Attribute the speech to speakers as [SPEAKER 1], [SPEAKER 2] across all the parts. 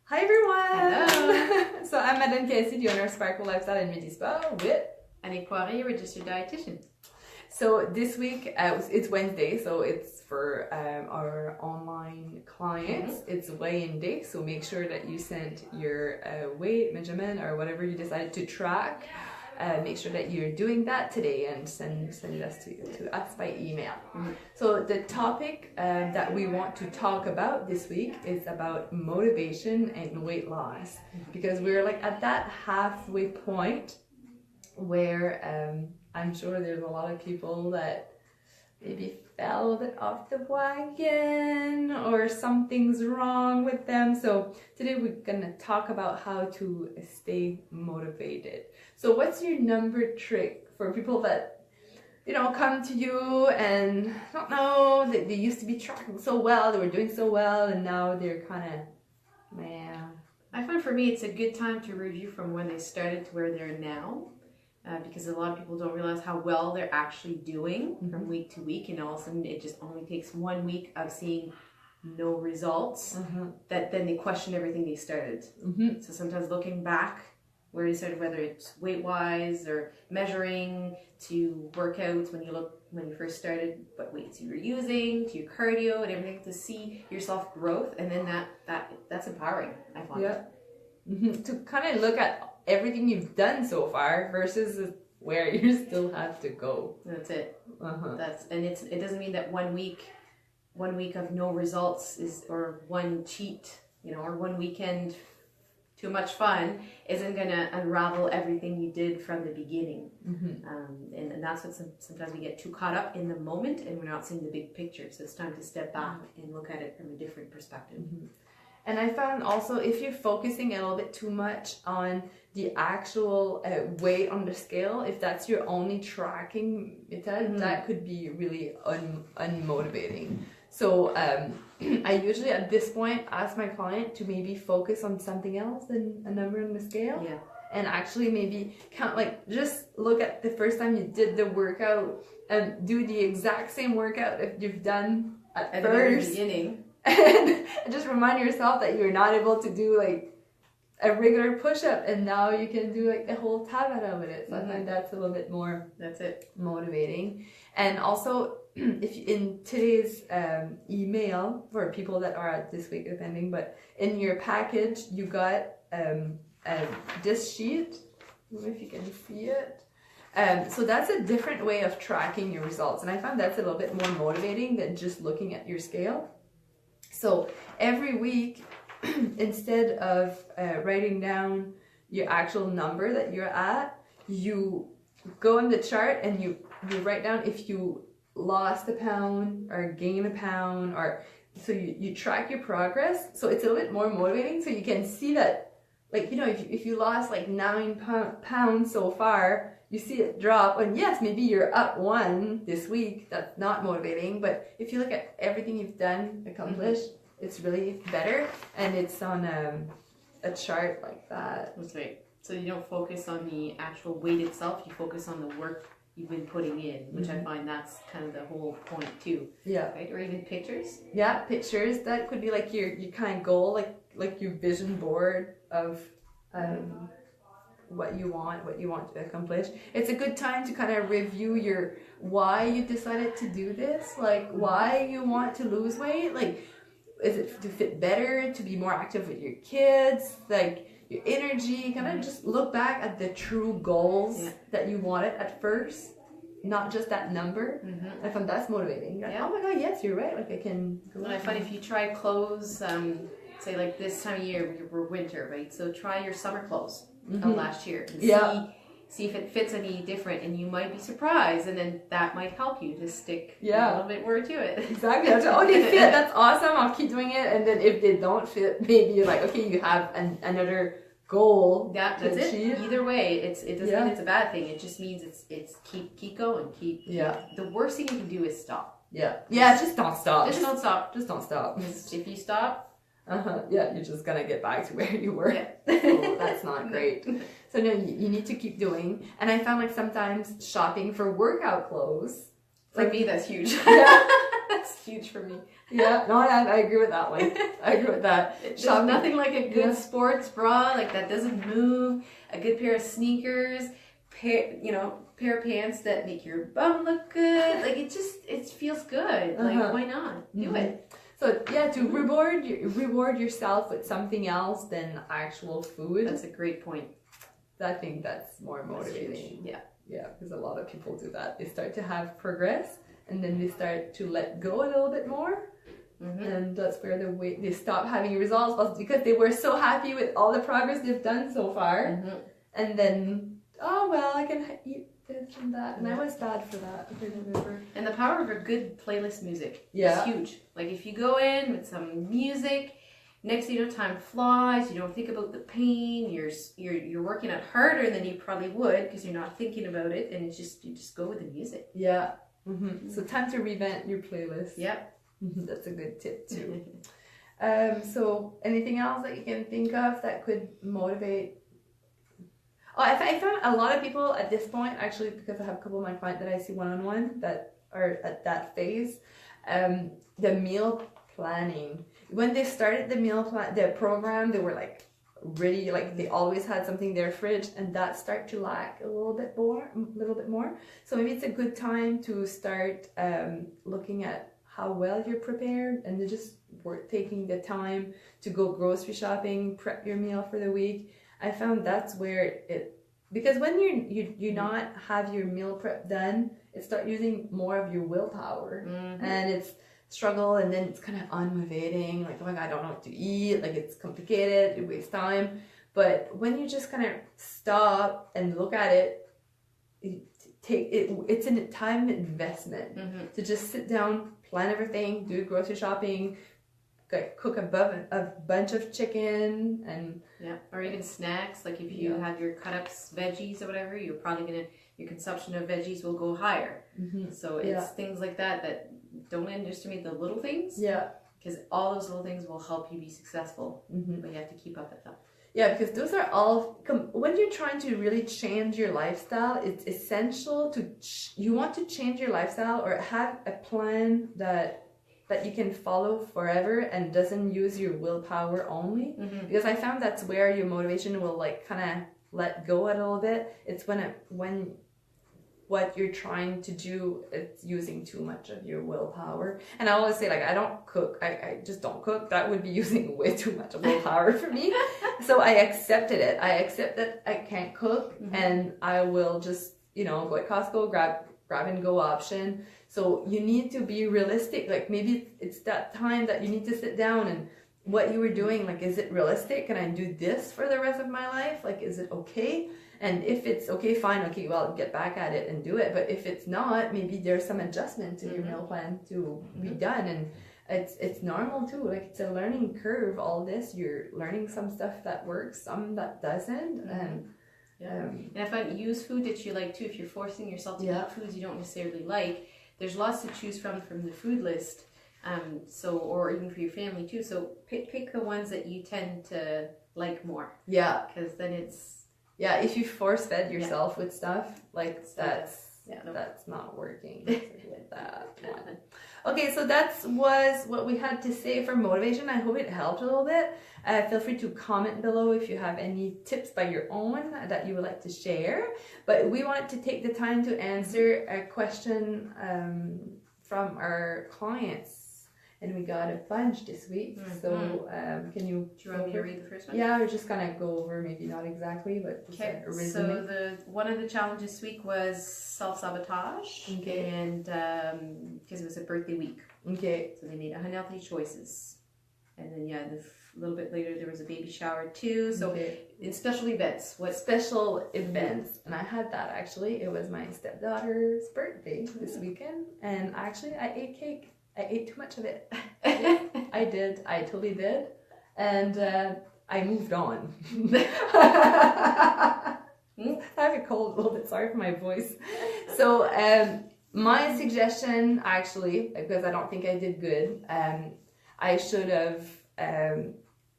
[SPEAKER 1] Hi everyone!
[SPEAKER 2] Hello!
[SPEAKER 1] So I'm Madame Casey, the owner of Sparkle Lifestyle and MediSpa with
[SPEAKER 2] Annie Poirier, registered dietitian.
[SPEAKER 1] So this week, it's Wednesday, so it's for our online clients. It's weigh-in day, so make sure that you send your weight measurement or whatever you decided to track. Make sure that you're doing that today and send it to us by email. So the topic that we want to talk about this week is about motivation and weight loss, because we're like at that halfway point where I'm sure there's a lot of people that maybe fell a bit off the wagon or something's wrong with them. So today we're gonna talk about how to stay motivated. So what's your number trick for people that, you know, come to you and don't know, they used to be tracking so well, they were doing so well, and now they're kind of, man.
[SPEAKER 2] I find for me it's a good time to review from when they started to where they're now. Because a lot of people don't realize how well they're actually doing from week to week, and all of a sudden it just only takes 1 week of seeing no results that then they question everything they started. So sometimes looking back where you started, whether it's weight wise or measuring to workouts, when you first started, what weights you were using, to your cardio and everything, to see yourself growth, and then that's empowering, I find.
[SPEAKER 1] Yeah. To kind of look at everything you've done so far versus where you still have to go.
[SPEAKER 2] That's it. It doesn't mean that 1 week of no results or one cheat, or one weekend too much fun isn't gonna unravel everything you did from the beginning. And that's what sometimes we get too caught up in the moment and we're not seeing the big picture. So it's time to step back and look at it from a different perspective.
[SPEAKER 1] And I found also, if you're focusing a little bit too much on the actual weight on the scale, if that's your only tracking method, that could be really unmotivating. So I usually at this point ask my client to maybe focus on something else than a number on the scale.
[SPEAKER 2] Yeah.
[SPEAKER 1] And actually maybe count, like just look at the first time you did the workout and do the exact same workout if you've done at
[SPEAKER 2] the
[SPEAKER 1] first.
[SPEAKER 2] very beginning.
[SPEAKER 1] And just remind yourself that you're not able to do like a regular push-up, and now you can do like the whole Tabata with it. So I find that's a little bit more motivating. And also, if you, in today's email for people that are at this week attending, but in your package you got this sheet. I don't know if you can see it. So that's a different way of tracking your results, and I found that's a little bit more motivating than just looking at your scale. So every week, instead of writing down your actual number that you're at, you go in the chart and you write down if you lost a pound or gained a pound, or so you track your progress. So it's a little bit more motivating, so you can see that, like, if you lost like 9 pounds so far, you see it drop, and yes, maybe you're up 1 this week. That's not motivating, but if you look at everything you've done, accomplished, it's really better, and it's on a chart like that.
[SPEAKER 2] That's right. So you don't focus on the actual weight itself, you focus on the work you've been putting in, which I find that's kind of the whole point too. Yeah. Right? Or even pictures.
[SPEAKER 1] Yeah, pictures. That could be like your kind of goal, like your vision board of what you want to accomplish. It's a good time to kind of review your why you decided to do this, like why you want to lose weight. Like, is it to fit better, to be more active with your kids, like your energy? Kind of just look back at the true goals that you wanted at first, not just that number. I find that's motivating. Like, oh my god, yes, you're right, like I can go.
[SPEAKER 2] And I find if you try clothes, say like this time of year, we're winter, right? So try your summer clothes of last year and see if it fits any different, and you might be surprised, and then that might help you to stick a little bit more to it.
[SPEAKER 1] Exactly. Oh, they fit, that's awesome, I'll keep doing it. And then if they don't fit, maybe you're like, okay, you have another goal.
[SPEAKER 2] That's it. Either way, it doesn't mean it's a bad thing. It just means it's keep going, keep. The worst thing you can do is stop.
[SPEAKER 1] Just don't stop.
[SPEAKER 2] Just don't stop.
[SPEAKER 1] Just don't stop.
[SPEAKER 2] If you stop,
[SPEAKER 1] you're just gonna get back to where you were. So that's not great. So no, you need to keep doing. And I found like sometimes shopping for workout clothes.
[SPEAKER 2] For me, that's huge. That's huge for me.
[SPEAKER 1] Yeah, no, I agree with that one. I agree with that.
[SPEAKER 2] There's nothing like a good sports bra, like that doesn't move, a good pair of sneakers, pair of pants that make your bum look good. Like it feels good. Like why not? Do it.
[SPEAKER 1] So yeah, to reward yourself with something else than actual food.
[SPEAKER 2] That's a great point.
[SPEAKER 1] I think that's more motivating.
[SPEAKER 2] Yeah.
[SPEAKER 1] Yeah, because a lot of people do that. They start to have progress, and then they start to let go a little bit more. And that's where they stop having results, because they were so happy with all the progress they've done so far. And then, oh well, I can eat this and that, and I was bad for that. I remember. And
[SPEAKER 2] the power of a good playlist music
[SPEAKER 1] is
[SPEAKER 2] huge. Like if you go in with some music, next thing you know, time flies. You don't think about the pain. You're working out harder than you probably would because you're not thinking about it, and you just go with the music.
[SPEAKER 1] Yeah. So time to revamp your playlist.
[SPEAKER 2] Yep.
[SPEAKER 1] That's a good tip too. So anything else that you can think of that could motivate? Oh, I found a lot of people at this point, actually, because I have a couple of my clients that I see one-on-one that are at that phase, the meal planning. When they started the program, they were like really, like they always had something in their fridge, and that started to lack a little bit more. So maybe it's a good time to start looking at how well you're prepared, and then just taking the time to go grocery shopping, prep your meal for the week. I found that's where because when you not have your meal prep done, it start using more of your willpower, and it's struggle, and then it's kind of unmotivating, like, oh my God, I don't know what to eat, like it's complicated, it wastes time. But when you just kind of stop and look at it, it's a time investment to just sit down, plan everything, do grocery shopping, cook a bunch of chicken, and
[SPEAKER 2] or even snacks. Like if you have your cut-ups veggies or whatever, you're probably your consumption of veggies will go higher. So it's things like that don't underestimate the little things.
[SPEAKER 1] Yeah,
[SPEAKER 2] because all those little things will help you be successful. But you have to keep up with them.
[SPEAKER 1] Yeah, because those are all, when you're trying to really change your lifestyle, it's essential you want to change your lifestyle or have a plan that you can follow forever and doesn't use your willpower only. Because I found that's where your motivation will like kind of let go a little bit. It's when what you're trying to do, it's using too much of your willpower. And I always say, like, I don't cook. I just don't cook. That would be using way too much willpower for me. So I accepted it. I accept that I can't cook, and I will just, go at Costco, grab and go option. So you need to be realistic. Like maybe it's that time that you need to sit down and what you were doing, like, is it realistic? Can I do this for the rest of my life? Like, is it okay? And if it's okay, fine, okay, well, get back at it and do it. But if it's not, maybe there's some adjustment to your meal plan to be done. And it's normal too. Like, it's a learning curve, all this. You're learning some stuff that works, some that doesn't. And
[SPEAKER 2] and if I use food that you like too, if you're forcing yourself to eat foods you don't necessarily like, there's lots to choose from the food list. Or even for your family too. So pick the ones that you tend to like more. Yeah. Because then it's...
[SPEAKER 1] Yeah, if you force fed yourself with stuff, like that's not working with that one. Okay, so that was what we had to say for motivation. I hope it helped a little bit. Feel free to comment below if you have any tips by your own that you would like to share. But we wanted to take the time to answer a question from our clients. And we got a bunch this week. So do you
[SPEAKER 2] want me to read the first one?
[SPEAKER 1] Yeah, we're just going to go over, maybe not exactly, but just a resume.
[SPEAKER 2] So one of the challenges this week was self-sabotage.
[SPEAKER 1] Okay.
[SPEAKER 2] And because it was a birthday week.
[SPEAKER 1] Okay.
[SPEAKER 2] So they made unhealthy choices. And then, a little bit later, there was a baby shower too. So in special events. What
[SPEAKER 1] special events? And I had that actually. It was my stepdaughter's birthday this weekend. And actually, I ate cake. I ate too much of it. I did. I totally did. And I moved on. I have a cold a little bit. Sorry for my voice. So my suggestion, actually, because I don't think I did good, I should have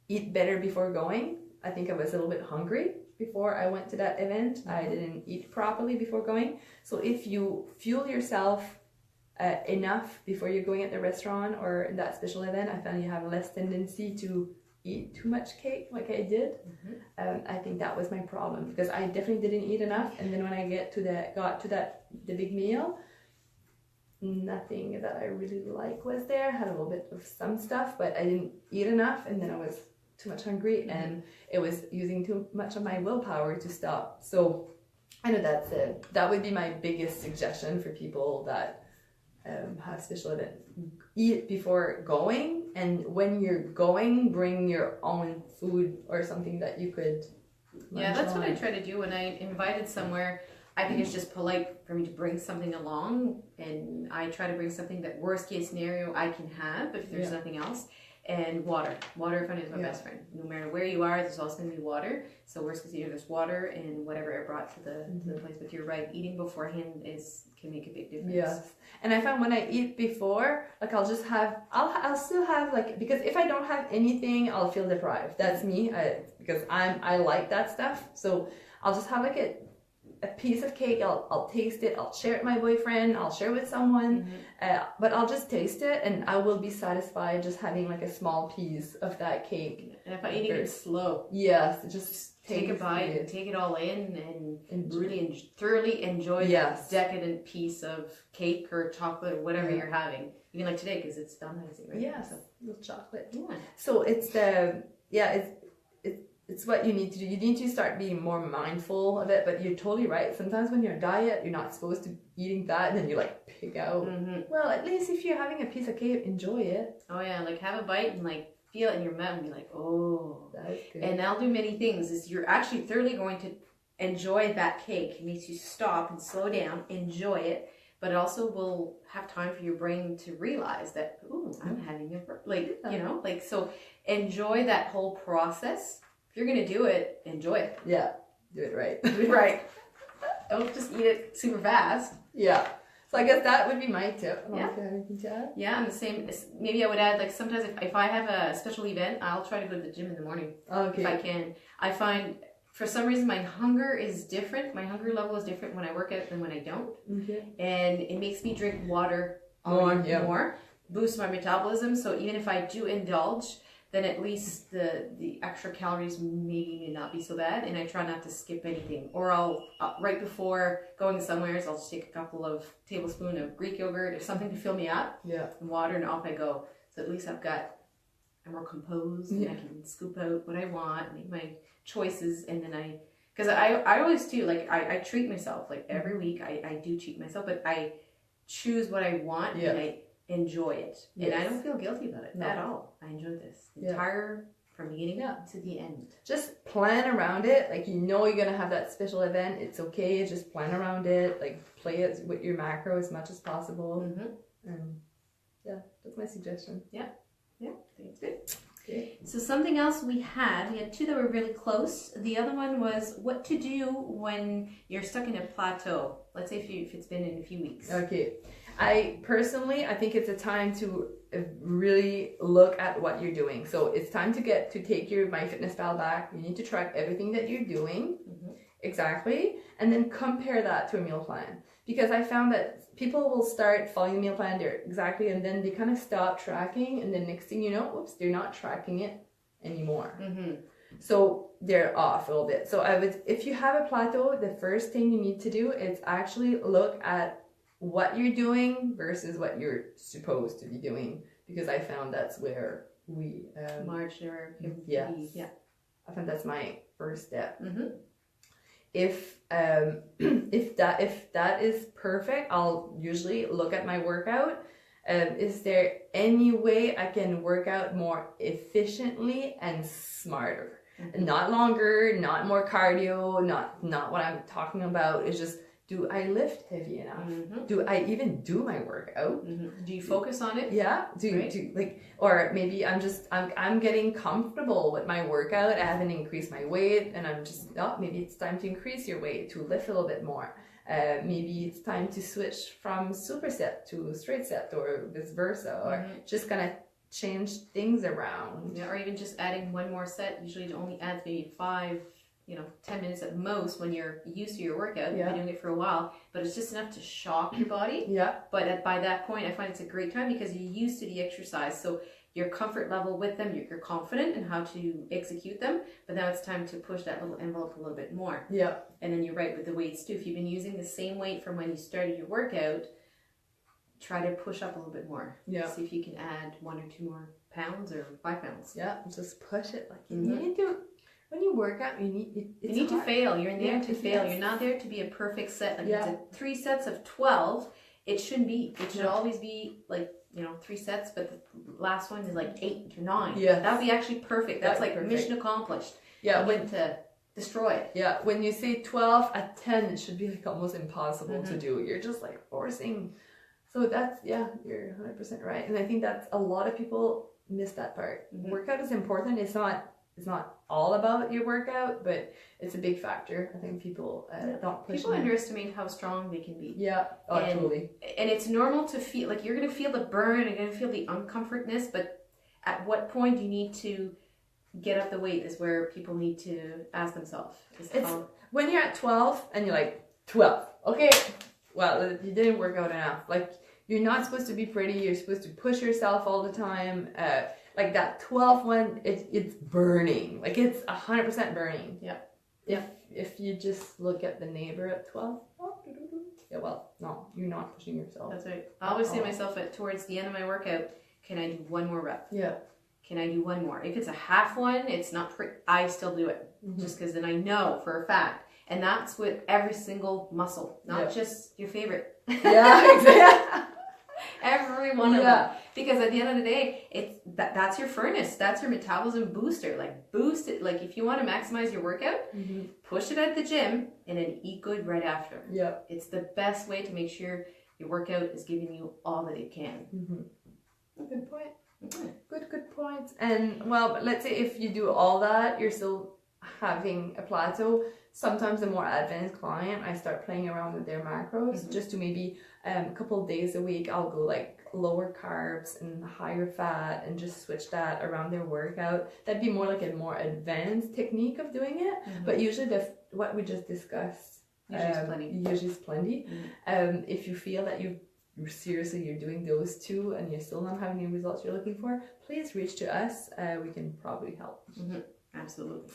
[SPEAKER 1] eat better before going. I think I was a little bit hungry before I went to that event. I didn't eat properly before going. So if you fuel yourself enough before you're going at the restaurant or in that special event, I found you have less tendency to eat too much cake like I did. I think that was my problem because I definitely didn't eat enough, and then when I got to the big meal, nothing that I really was there. Had a little bit of some stuff, but I didn't eat enough, and then I was too much hungry, and it was using too much of my willpower to stop. So I know that would be my biggest suggestion for people that have special events. Eat before going, and when you're going, bring your own food or something that you could
[SPEAKER 2] that's what I try to do when I invited somewhere. I think it's just polite for me to bring something along, and I try to bring something that worst case scenario I can have if there's nothing else. And water I find is my best friend. No matter where you are, there's always going to be water. So worst case scenario, there's water and whatever I brought to the place. But you're right, eating beforehand can make a big difference.
[SPEAKER 1] Yes, and I find when I eat before, like I'll still have like, because if I don't have anything, I'll feel deprived. That's me, because I like that stuff. So I'll just have like a piece of cake. I'll taste it. I'll share it with my boyfriend. I'll share it with someone. But I'll just taste it, and I will be satisfied just having like a small piece of that cake.
[SPEAKER 2] And if I'm eating it slow,
[SPEAKER 1] yes, just
[SPEAKER 2] take a bite and take it all in, and really thoroughly enjoy that decadent piece of cake or chocolate or whatever you're having. Even like today, because it's Valentine's Day, right?
[SPEAKER 1] Yes, little chocolate.
[SPEAKER 2] Yeah.
[SPEAKER 1] So it's what you need to do. You need to start being more mindful of it, but you're totally right. Sometimes when you're on a diet, you're not supposed to be eating that, and then you like pig out. Well, at least if you're having a piece of cake, enjoy it.
[SPEAKER 2] Oh yeah, like have a bite and like feel it in your mouth and be like, oh.
[SPEAKER 1] That's good.
[SPEAKER 2] And that'll do many things. Is you're actually thoroughly going to enjoy that cake. It makes you stop and slow down, enjoy it. But it also will have time for your brain to realize that, ooh, I'm having a so enjoy that whole process. If you're gonna do it, enjoy it.
[SPEAKER 1] Yeah, do it right.
[SPEAKER 2] Do it right. Don't just eat it super fast.
[SPEAKER 1] Yeah. So I guess that would be my tip.
[SPEAKER 2] Yeah, and the same. Maybe I would add, like, sometimes if I have a special event, I'll try to go to the gym in the morning if I can. I find for some reason my hunger is different. My hunger level is different when I work out than when I don't, and it makes me drink water more, boosts my metabolism. So even if I do indulge, then at least the extra calories may not be so bad, and I try not to skip anything. Or I'll right before going somewhere, I'll just take a couple of tablespoons of Greek yogurt or something to fill me up, and water, and off I go. So at least I'm more composed, and I can scoop out what I want, make my choices, and then because I always do, like I treat myself, like every week I do treat myself, but I choose what I want and I enjoy it, and I don't feel guilty about it at all. I enjoy this entire from beginning to the end.
[SPEAKER 1] Just plan around it. Like, you know, you're gonna have that special event. It's okay. Just plan around it. Like, play it with your macro as much as possible. And that's my suggestion.
[SPEAKER 2] Yeah, that's good. Okay. So something else we had two that were really close. The other one was what to do when you're stuck in a plateau. Let's say if it's been in a few weeks.
[SPEAKER 1] Okay. I think it's a time to really look at what you're doing. So it's time to take your MyFitnessPal back. You need to track everything that you're doing. Exactly. And then compare that to a meal plan. Because I found that people will start following the meal plan there exactly, and then they kind of stop tracking, and then next thing you know, whoops, they're not tracking it anymore. So they're off a little bit. So if you have a plateau, the first thing you need to do is actually look at what you're doing versus what you're supposed to be doing, because I found that's where we
[SPEAKER 2] margin error.
[SPEAKER 1] I found that's my first step. If that is perfect, I'll usually look at my workout. Is there any way I can work out more efficiently and smarter? Not longer, not more cardio, not what I'm talking about. It's just, do I lift heavy enough? Do I even do my workout?
[SPEAKER 2] Do you focus on it?
[SPEAKER 1] Yeah. Or maybe I'm getting comfortable with my workout. I haven't increased my weight, and I'm just, maybe it's time to increase your weight, to lift a little bit more. Maybe it's time to switch from superset to straight set, or vice versa, or just kind of change things around.
[SPEAKER 2] Yeah, or even just adding one more set. Usually it only adds maybe 5 10 minutes at most when you're used to your workout. You've been doing it for a while, but it's just enough to shock your body.
[SPEAKER 1] Yeah.
[SPEAKER 2] But by that point, I find it's a great time because you're used to the exercise. So your comfort level with them, you're confident in how to execute them, but now it's time to push that little envelope a little bit more.
[SPEAKER 1] Yeah.
[SPEAKER 2] And then you're right with the weights too. If you've been using the same weight from when you started your workout, try to push up a little bit more.
[SPEAKER 1] Yeah.
[SPEAKER 2] See if you can add 1 or 2 more pounds or 5 pounds.
[SPEAKER 1] Yeah. Just push it. Like you need to, when you work out, you need
[SPEAKER 2] to fail. You're in there to fail. Yes. You're not there to be a perfect set. Like it's 3 sets of 12. It shouldn't be. It should always be like, 3 sets, but the last one is like 8 or 9.
[SPEAKER 1] Yeah.
[SPEAKER 2] That would be actually perfect. That's like perfect. Mission accomplished.
[SPEAKER 1] Yeah.
[SPEAKER 2] To destroy it.
[SPEAKER 1] Yeah. When you say 12 at 10, it should be like almost impossible to do. You're just like forcing. So that's, you're 100% right. And I think that's a lot of people miss that part. Workout is important. It's not all about your workout, but it's a big factor. I think people don't push.
[SPEAKER 2] People underestimate how strong they can be.
[SPEAKER 1] Yeah, totally.
[SPEAKER 2] And it's normal to feel like you're going to feel the burn, you're going to feel the uncomfortness, but at what point you need to get up the weight is where people need to ask themselves.
[SPEAKER 1] When you're at 12 and you're like, 12, okay, well, you didn't work out enough. Like, you're not supposed to be pretty, you're supposed to push yourself all the time. Like that 12 one, it's burning. Like it's 100% burning.
[SPEAKER 2] Yeah.
[SPEAKER 1] If you just look at the neighbor at 12, no, you're not pushing yourself.
[SPEAKER 2] That's right. I always say to myself towards the end of my workout, can I do 1 more rep?
[SPEAKER 1] Yeah.
[SPEAKER 2] Can I do 1 more? If it's a half one, it's not I still do it. Just because then I know for a fact. And that's with every single muscle, not just your favorite.
[SPEAKER 1] Yeah, exactly.
[SPEAKER 2] Every one of them. Because at the end of the day, that's your furnace. That's your metabolism booster. Like boost it. Like if you want to maximize your workout, push it at the gym and then eat good right after.
[SPEAKER 1] Yeah.
[SPEAKER 2] It's the best way to make sure your workout is giving you all that it can.
[SPEAKER 1] Good point. Good point. And well, let's say if you do all that, you're still having a plateau. Sometimes a more advanced client, I start playing around with their macros just to maybe a couple of days a week, I'll go like lower carbs and higher fat and just switch that around their workout. That'd be more like a more advanced technique of doing it. But usually what we just discussed usually is plenty. If you feel that you're doing those 2 and you're still not having the results you're looking for, please reach to us. We can probably help.
[SPEAKER 2] Absolutely.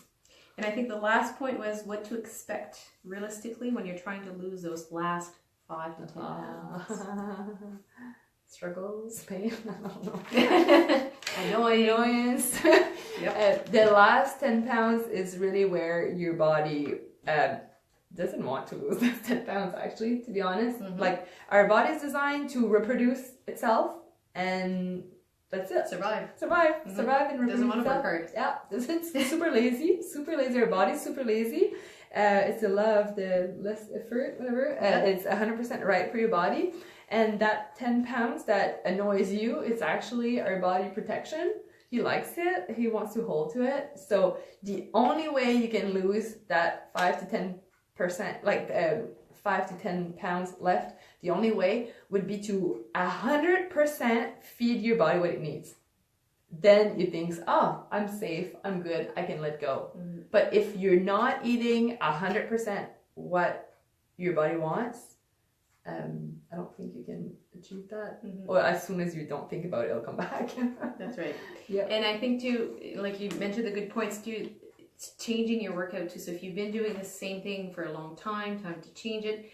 [SPEAKER 2] And I think the last point was what to expect realistically when you're trying to lose those last 5 to 10 pounds.
[SPEAKER 1] Struggles, pain, I don't know. Annoyance. The last 10 pounds is really where your body doesn't want to lose those 10 pounds, actually, to be honest. Like, our body is designed to reproduce itself, and that's it. Survive and reproduce.
[SPEAKER 2] Doesn't want to work hard.
[SPEAKER 1] Yeah, it's super lazy. Our body's super lazy. It's the law of the less effort, whatever. It's 100% right for your body. And that 10 pounds that annoys you, it's actually our body protection. He likes it. He wants to hold to it. So the only way you can lose that 5 to 10%, like 5 to 10 pounds left, the only way would be to 100% feed your body what it needs. Then you think, oh, I'm safe, I'm good, I can let go. But if you're not eating 100% what your body wants, I don't think you can achieve that. Or as soon as you don't think about it, it'll come back.
[SPEAKER 2] That's right.
[SPEAKER 1] Yeah.
[SPEAKER 2] And I think too, like you mentioned the good points too, changing your workout too. So if you've been doing the same thing for a long time to change it.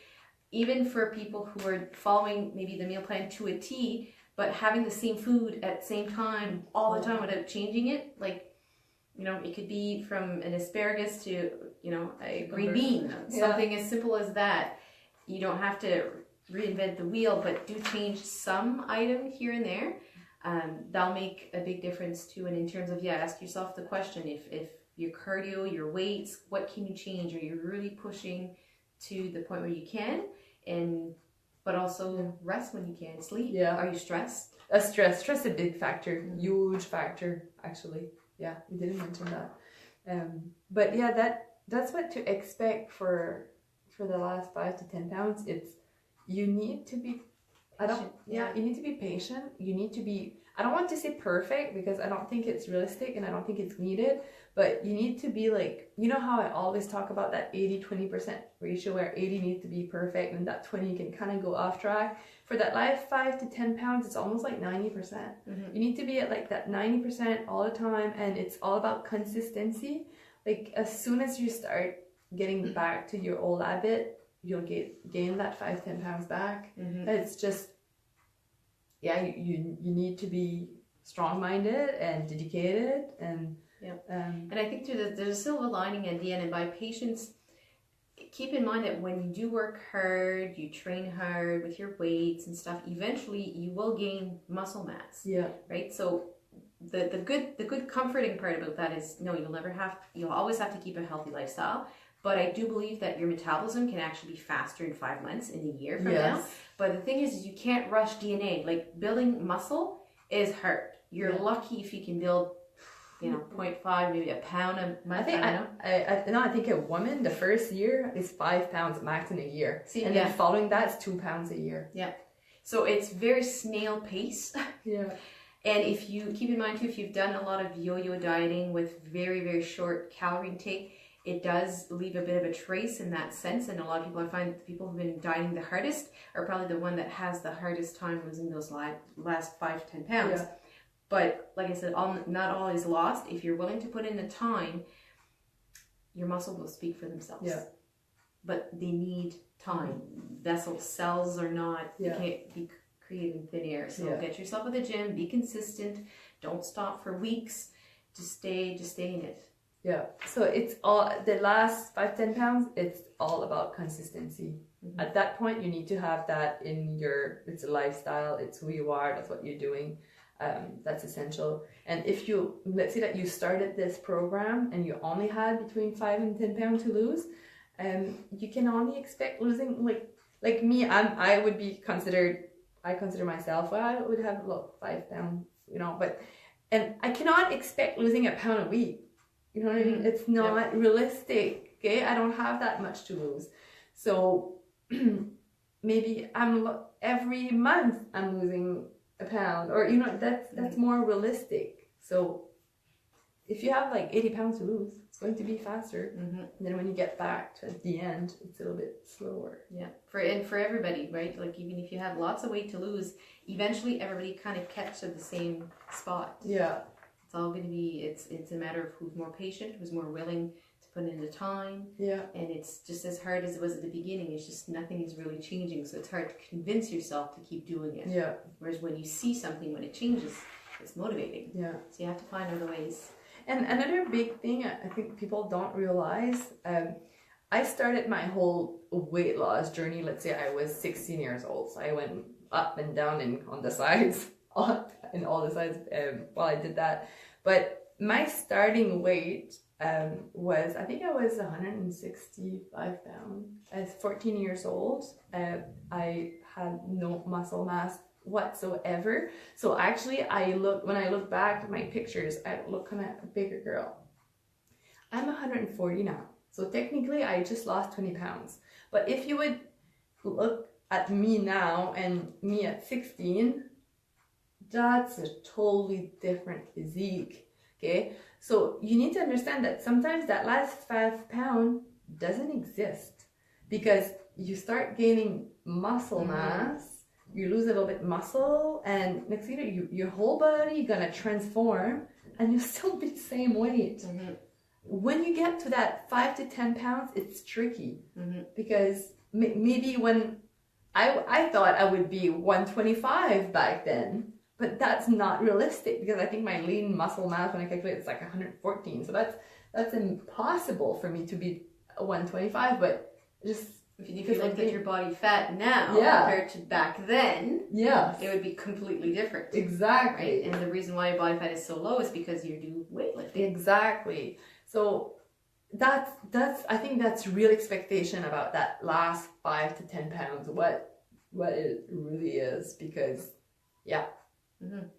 [SPEAKER 2] Even for people who are following maybe the meal plan to a T, but having the same food at the same time all the time without changing it, like, it could be from an asparagus to, a green bean, something as simple as that. You don't have to reinvent the wheel, but do change some item here and there. That'll make a big difference too. And in terms of, ask yourself the question, if your cardio, your weights, what can you change? Are you really pushing to the point where you can, but also rest when you can, sleep. Are you stressed? Stress is a big factor, huge factor, actually. Yeah, we didn't mention that. But that's what to expect for the last 5 to 10 pounds. You need to be
[SPEAKER 1] You need to be patient. You need to be, I don't want to say perfect because I don't think it's realistic and I don't think it's needed, but you need to be like, you know how I always talk about that 80-20% ratio where 80 needs to be perfect and that 20 can kind of go off track. For that last 5 to 10 pounds, it's almost like 90%. You need to be at like that 90% all the time, and it's all about consistency. Like as soon as you start getting back to your old habit, you'll gain that 5-10 pounds back. It's just, you need to be strong-minded and dedicated, and
[SPEAKER 2] and I think there's a silver lining at the end. And by patience, keep in mind that when you do work hard, you train hard with your weights and stuff, eventually you will gain muscle mass. Right. So the good comforting part about that is you'll always have to keep a healthy lifestyle. But I do believe that your metabolism can actually be faster in 5 months, in a year from now. But the thing is you can't rush DNA. Like building muscle is hard. You're lucky if you can build, 0.5, maybe a pound a month.
[SPEAKER 1] I think a woman, the first year is 5 pounds max in a year. Then following that is 2 pounds a year.
[SPEAKER 2] So it's very snail pace. And if you keep in mind too, if you've done a lot of yo-yo dieting with very, very short calorie intake, it does leave a bit of a trace in that sense. And a lot of people, I find the people who've been dieting the hardest are probably the one that has the hardest time losing those last 5 to 10 pounds. But like I said, not all is lost. If you're willing to put in the time, your muscle will speak for themselves. But they need time. Vessel cells are not, you can't be created in thin air. So get yourself at the gym, be consistent, don't stop for weeks, just stay in it.
[SPEAKER 1] So it's all, the last 5-10 pounds, it's all about consistency. At that point, you need to have that in it's a lifestyle, it's who you are, that's what you're doing. That's essential. And if let's say that you started this program and you only had between 5 and 10 pounds to lose, you can only expect losing, like me, I would be considered, I consider myself, I would have 5 pounds, and I cannot expect losing a pound a week. You know what I mean? It's not realistic. Okay, I don't have that much to lose. So maybe every month I'm losing a pound, or that's more realistic. So if you have 80 pounds to lose, it's going to be faster. And then when you get back to the end, it's a little bit slower.
[SPEAKER 2] For everybody, right? Like even if you have lots of weight to lose, eventually everybody kind of catches at the same spot. It's all going to be, it's a matter of who's more patient, who's more willing to put in the time. And it's just as hard as it was at the beginning. It's just nothing is really changing. So it's hard to convince yourself to keep doing it. Whereas when you see something, when it changes, it's motivating. So you have to find other ways.
[SPEAKER 1] And another big thing I think people don't realize, I started my whole weight loss journey, let's say I was 16 years old. So I went up and down and on the sides. In all the sides while I did that. But my starting weight was, I think I was 165 pounds. As 14 years old, I had no muscle mass whatsoever. So actually when I look back at my pictures, I look kind of a bigger girl. I'm 140 now. So technically I just lost 20 pounds. But if you would look at me now and me at 16, that's a totally different physique. Okay, so you need to understand that sometimes that last 5 pounds doesn't exist because you start gaining muscle mass, you lose a little bit muscle, and next thing you know, your whole body gonna transform and you'll still be the same weight. When you get to that 5 to 10 pounds, it's tricky because maybe when I thought I would be 125 back then. But that's not realistic because I think my lean muscle mass when I calculate it's like 114. So that's impossible for me to be 125. But just
[SPEAKER 2] if you looked at your body fat now compared to back then, it would be completely different.
[SPEAKER 1] Exactly.
[SPEAKER 2] Right? And the reason why your body fat is so low is because you do weightlifting.
[SPEAKER 1] Exactly. So that's I think that's real expectation about that last 5 to 10 pounds. What it really is because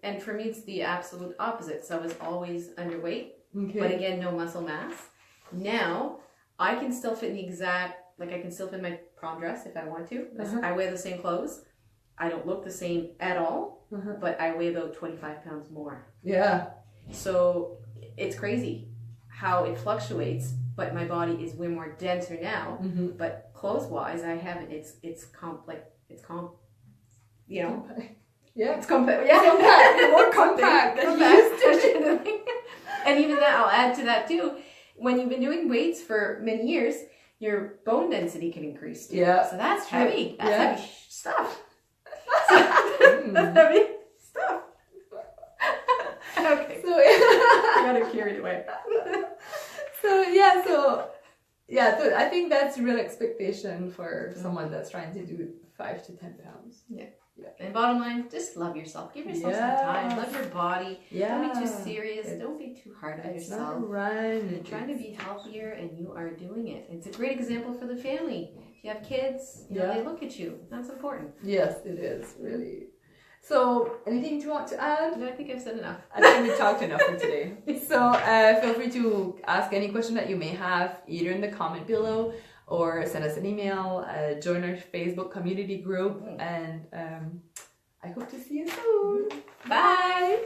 [SPEAKER 2] And for me, it's the absolute opposite. So I was always underweight, but again, no muscle mass. Now, I can still fit in I can still fit in my prom dress if I want to. I wear the same clothes. I don't look the same at all, but I weigh about 25 pounds more.
[SPEAKER 1] Yeah.
[SPEAKER 2] So it's crazy how it fluctuates, but my body is way more denser now. But clothes-wise, I haven't. It's you know.
[SPEAKER 1] Yeah.
[SPEAKER 2] It's compact.
[SPEAKER 1] Yeah. Compact. More compact.
[SPEAKER 2] And even that, I'll add to that too. When you've been doing weights for many years, your bone density can increase too.
[SPEAKER 1] Yeah.
[SPEAKER 2] So that's heavy. That's heavy stuff. That's heavy stuff. Okay.
[SPEAKER 1] So
[SPEAKER 2] I got carried away.
[SPEAKER 1] So I think that's real expectation for someone that's trying to do 5 to 10 pounds.
[SPEAKER 2] Yeah. And bottom line, just love yourself. Give yourself some time. Love your body. Don't be too serious. Don't be too hard on yourself.
[SPEAKER 1] Not a run.
[SPEAKER 2] You're trying to be healthier, and you are doing it. It's a great example for the family. If you have kids, you know, they look at you. That's important.
[SPEAKER 1] Yes, it is, really. So, anything you want to add?
[SPEAKER 2] No, I think I've said enough.
[SPEAKER 1] I think we talked enough for today. So, feel free to ask any question that you may have, either in the comment below or send us an email, join our Facebook community group, and I hope to see you soon.
[SPEAKER 2] Bye!